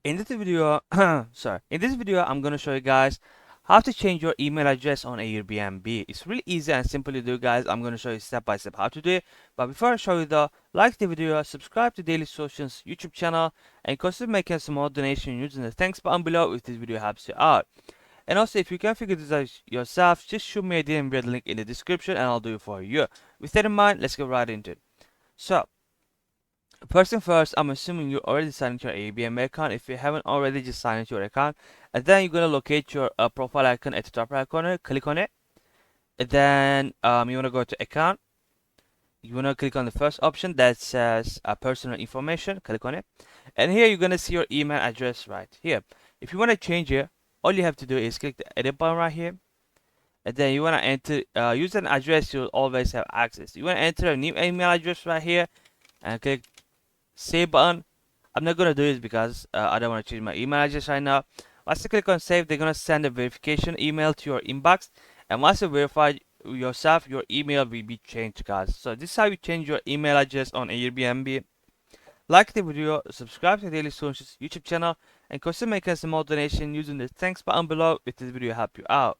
In this video, I'm gonna show you guys how to change your email address on Airbnb. It's really easy and simple to do, guys. I'm gonna show you step by step how to do it. But before I show you though, like the video, subscribe to Daily Solutions YouTube channel, and consider making a small donation using the thanks button below if this video helps you out. And also, if you can figure this out yourself, just shoot me a DM via the link in the description, and I'll do it for you. With that in mind, let's get right into it. So, first thing first, I'm assuming you already signed into your Airbnb account. If you haven't already, just sign into your account. And then you're going to locate your profile icon at the top right corner, click on it. And then you want to go to account. You want to click on the first option that says personal information, click on it. And here you're going to see your email address right here. If you want to change it, all you have to do is click the edit button right here. And then you want to enter, use an address you'll always have access. You want to enter a new email address right here and click save button. I'm not gonna do this because I don't want to change my email address right now. Once you click on save, they're gonna send a verification email to your inbox, and once you verify yourself, your email will be changed, guys. So this is how you change your email address on Airbnb. Like the video, subscribe to Daily Solutions YouTube channel, and consider making a small donation using the thanks button below if this video helped you out.